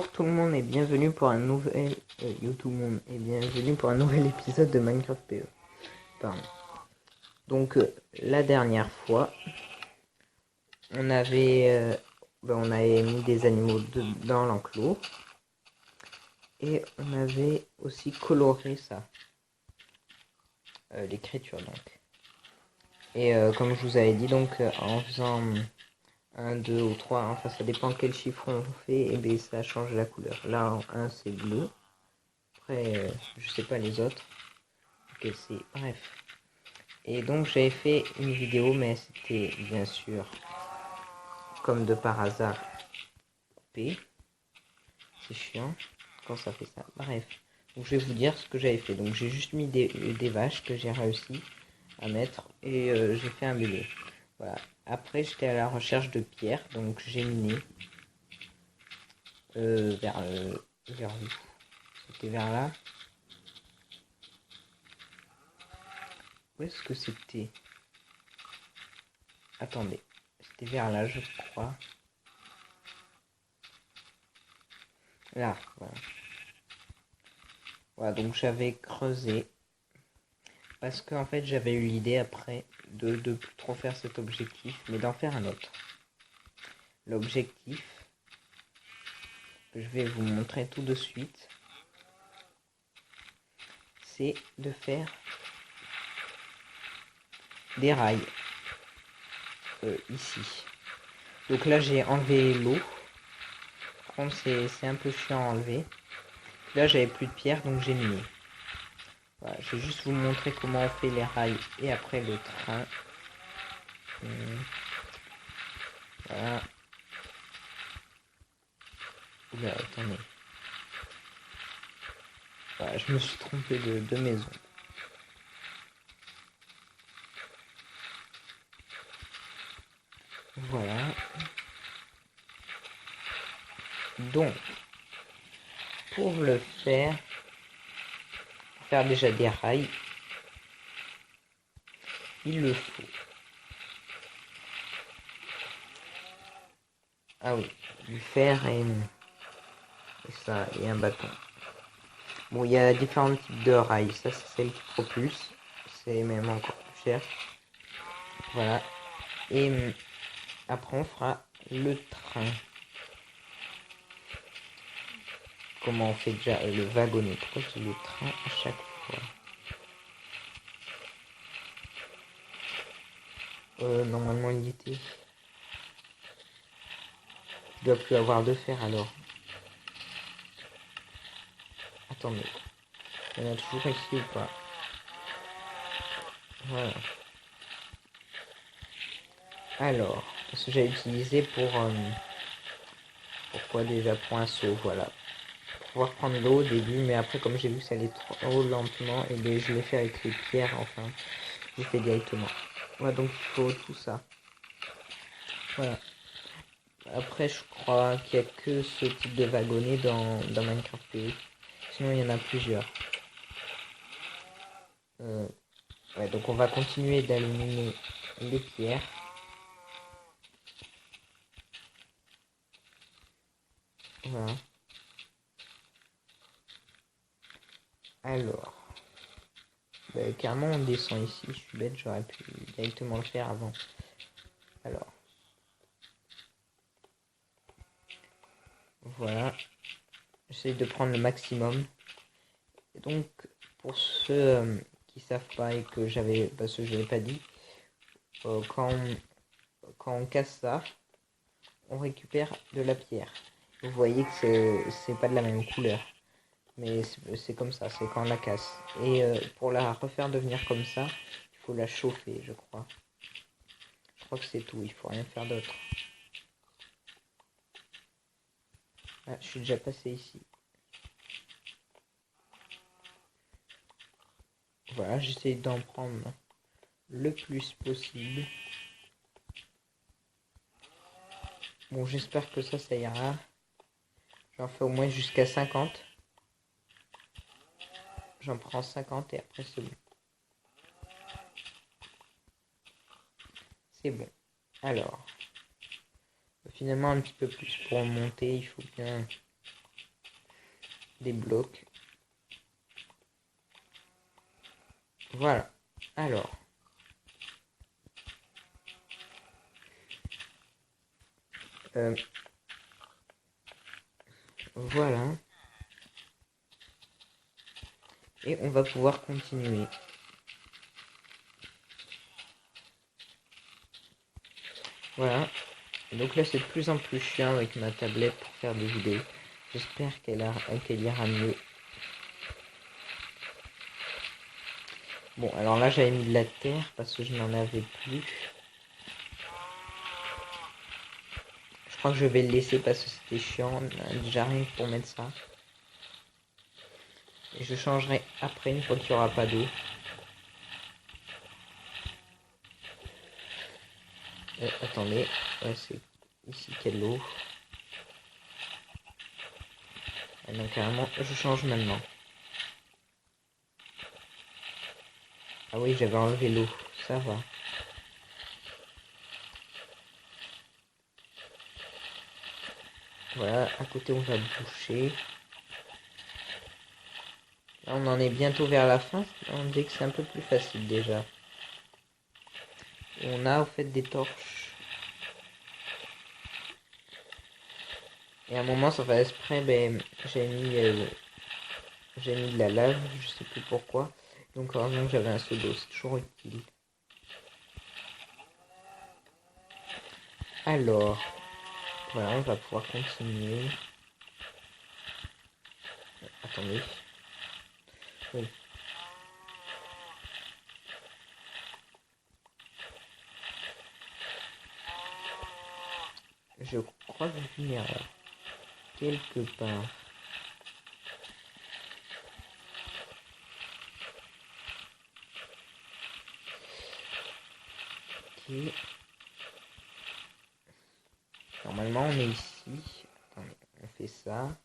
Bonjour tout le monde et bienvenue pour un nouvel épisode de Minecraft PE. Pardon. Donc la dernière fois, on avait mis des animaux dans l'enclos et on avait aussi coloré ça, l'écriture donc. Et comme je vous avais dit donc en faisant 1, 2 ou 3, enfin ça dépend quel chiffre on fait, et bien ça change la couleur. Là en 1 c'est bleu. Après, je sais pas les autres. Ok, c'est bref. Et donc j'avais fait une vidéo, mais c'était bien sûr, comme de par hasard, coupé. C'est chiant quand ça fait ça. Bref. Donc je vais vous dire ce que j'avais fait. Donc j'ai juste mis des vaches que j'ai réussi à mettre et j'ai fait un bébé. Voilà. Après j'étais à la recherche de pierres, donc j'ai miné vers où? C'était vers là. Où est-ce que c'était? Attendez, c'était vers là, je crois. Là, voilà. Voilà, donc j'avais creusé. Parce que en fait, j'avais eu l'idée après de plus trop faire cet objectif, mais d'en faire un autre. L'objectif, que je vais vous montrer tout de suite, c'est de faire des rails. Ici. Donc là, j'ai enlevé l'eau. Par contre, c'est un peu chiant à enlever. Là, j'avais plus de pierre, donc j'ai miné. Voilà, je vais juste vous montrer comment on fait les rails et après le train. Voilà. Oula, attendez. Voilà, je me suis trompé de maison. Voilà. Donc, pour le faire déjà des rails, il le faut. Ah oui, du fer et ça, et un bâton. Bon, il y a différents types de rails. Ça, c'est celle qui propulse. C'est même encore plus cher. Voilà. Et après, on fera le train. Comment on fait déjà le wagonnet? Pourquoi je dis le train à chaque fois? Normalement, il y était. Je dois plus avoir de fer alors. Attendez. Il y en a toujours ici ou pas? Voilà. Alors, ce que j'ai utilisé pour... pourquoi déjà? Pour un seau, voilà. Pour pouvoir prendre l'eau au début, mais après, comme j'ai vu que ça allait trop lentement, et bien je l'ai fait avec les pierres, enfin. J'ai fait directement. Voilà, donc il faut tout ça. Voilà. Après, je crois qu'il n'y a que ce type de wagonnet dans Minecraft PE. Sinon, il y en a plusieurs. Ouais, donc on va continuer d'allumer les pierres. Voilà. Alors. Carrément, on descend ici. Je suis bête, j'aurais pu directement le faire avant. Alors. Voilà. J'essaie de prendre le maximum. Et donc, pour ceux qui savent pas et que j'avais, parce que je l'avais pas dit, quand on casse ça, on récupère de la pierre. Vous voyez que c'est pas de la même couleur, mais c'est comme ça, c'est quand on la casse. Et pour la refaire devenir comme ça, il faut la chauffer, je crois. Je crois que c'est tout, il faut rien faire d'autre. Ah, je suis déjà passé ici. Voilà, j'essaie d'en prendre le plus possible. Bon, j'espère que ça ira. J'en fais au moins jusqu'à 50. J'en prends 50 et après c'est bon. C'est bon. Alors, finalement un petit peu plus pour monter, il faut bien des blocs. Voilà. Alors. Voilà. Et on va pouvoir continuer. Voilà. Donc là, c'est de plus en plus chiant avec ma tablette pour faire des vidéos. J'espère qu'elle ira mieux. Bon, alors là, j'avais mis de la terre parce que je n'en avais plus. Je crois que je vais le laisser parce que c'était chiant. Déjà rien que pour mettre ça. Et je changerai après une fois qu'il n'y aura pas d'eau. Attendez. Ouais, c'est ici qu'il y a de l'eau. Donc carrément, je change maintenant. Ah oui, j'avais enlevé l'eau. Ça va. Voilà, à côté on va boucher. Là, on en est bientôt vers la fin. On dit que c'est un peu plus facile déjà. Et on a au fait des torches. Et à un moment, sans faire exprès, ben, j'ai mis de la lave, je sais plus pourquoi. Donc heureusement que j'avais un seau d'eau, c'est toujours utile. Alors, voilà, on va pouvoir continuer. Attendez. Oui. Je crois que je vais quelque part. Ok. Normalement, on est ici. Attendez, on fait ça.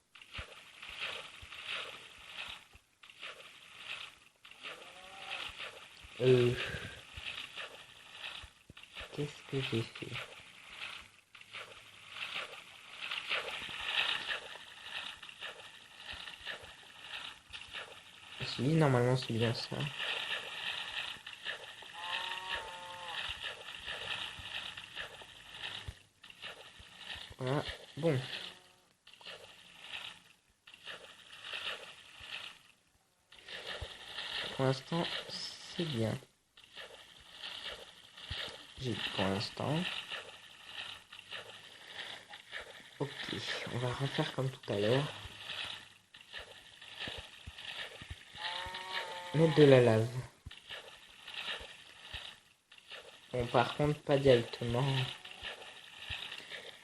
Qu'est-ce que j'ai fait? Si, normalement c'est bien ça. Voilà, bon. Pour l'instant, c'est bien. J'ai pour l'instant. Ok, on va refaire comme tout à l'heure. Mettre de la lave. Bon, par contre, pas directement.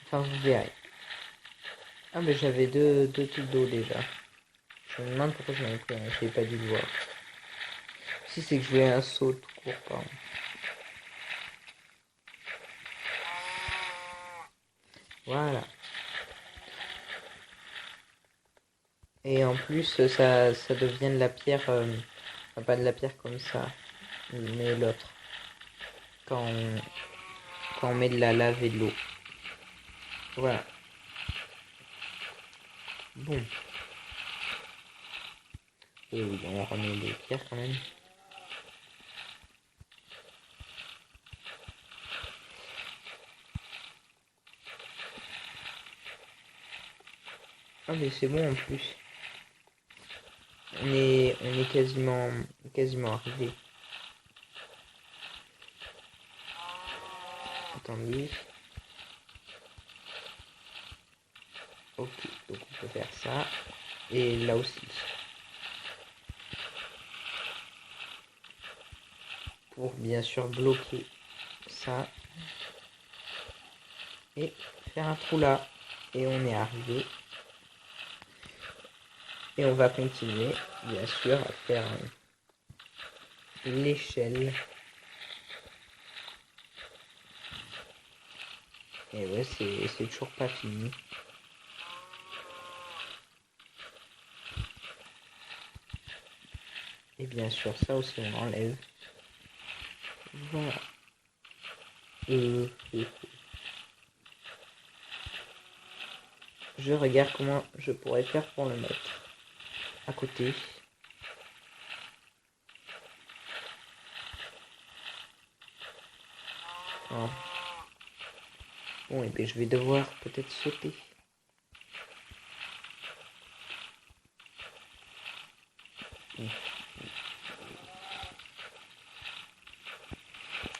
Enfin, vous verrez. Ah, mais j'avais deux tubes d'eau déjà. Je me demande pourquoi je n'en ai pris un. Je n'ai pas dû le voir. Si, c'est que je voulais un saut tout court, pardon. Voilà. Et en plus, ça devient de la pierre. Enfin, pas de la pierre comme ça, mais l'autre. Quand on met de la lave et de l'eau. Voilà. Bon. Et oui, on remet des pierres quand même. Ah mais c'est bon en plus. On est quasiment arrivé. Attendez. Ok, donc on peut faire ça. Et là aussi. Pour bien sûr bloquer ça. Et faire un trou là. Et on est arrivé. Et on va continuer, bien sûr, à faire l'échelle. Et ouais, c'est toujours pas fini. Et bien sûr, ça aussi on enlève. Voilà. Je regarde comment je pourrais faire pour le mettre. à côté. Oh. Bon, et bien je vais devoir peut-être sauter.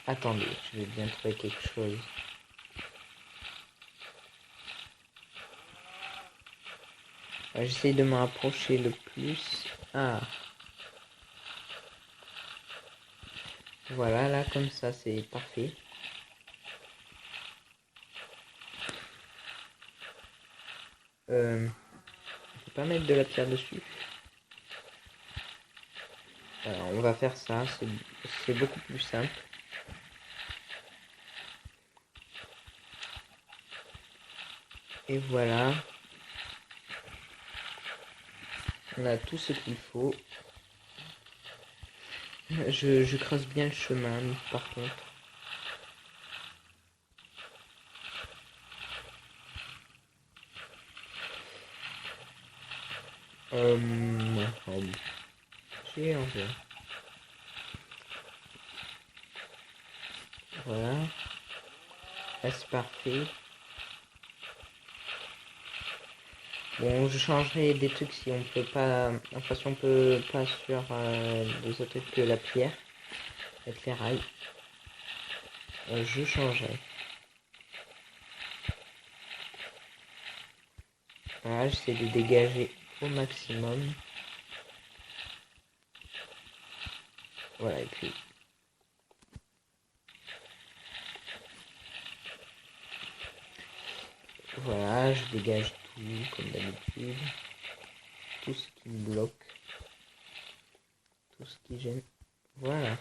Attendez, je vais bien trouver quelque chose. J'essaie de me rapprocher le plus. Ah. Voilà, là, comme ça, c'est parfait. On peut pas mettre de la pierre dessus. Alors, on va faire ça, c'est beaucoup plus simple. Et voilà. On a tout ce qu'il faut. Je creuse bien le chemin, par contre. J'ai envie. Voilà. Là, c'est parfait. Bon, je changerai des trucs si on peut pas... Enfin, si on peut pas sur des autres trucs que la pierre. Avec les rails. Je changerai. Voilà, j'essaie de dégager au maximum. Voilà, et puis... Voilà, je dégage tout, comme d'habitude. Tout ce qui me bloque. Tout ce qui gêne. Voilà.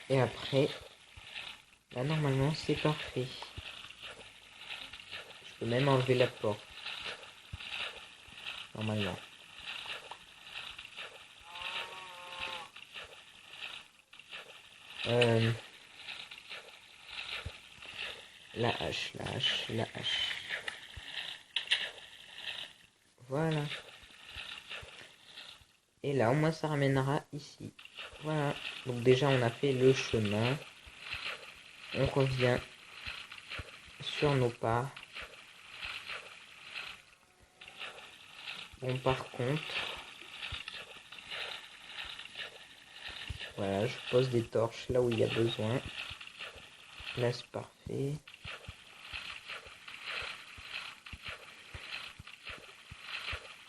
Et après, là, normalement, c'est parfait. Je peux même enlever la porte. Normalement. La hache, la hache, la hache. Voilà. Et là, au moins, ça ramènera ici. Voilà. Donc déjà, on a fait le chemin. On revient sur nos pas. Bon, par contre... Voilà, je pose des torches là où il y a besoin. Là, c'est parfait.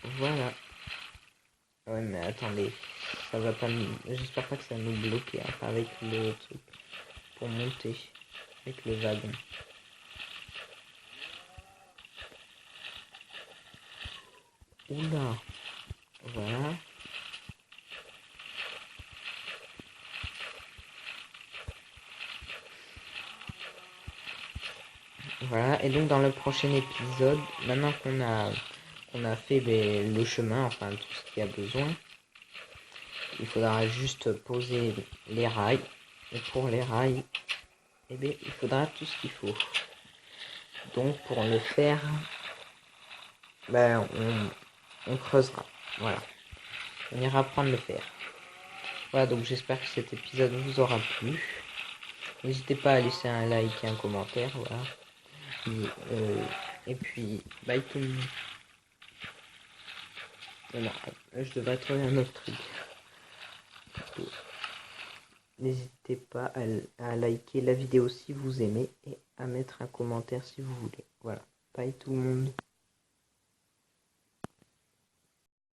Voilà. Ouais, mais attendez. Ça va pas nous... J'espère pas que ça va nous bloquer hein, avec le truc pour monter. Avec le wagon. Oula. Voilà. Voilà, et donc dans le prochain épisode, maintenant qu'on a fait le chemin, enfin tout ce qu'il y a besoin, il faudra juste poser les rails. Et pour les rails, eh bien, il faudra tout ce qu'il faut. Donc pour le faire, ben, on creusera. Voilà. On ira prendre le fer. Voilà, donc j'espère que cet épisode vous aura plu. N'hésitez pas à laisser un like et un commentaire. Voilà. Et puis, bye tout le monde. Voilà, je devrais trouver un autre truc. N'hésitez pas à liker la vidéo si vous aimez et à mettre un commentaire si vous voulez. Voilà, bye tout le monde.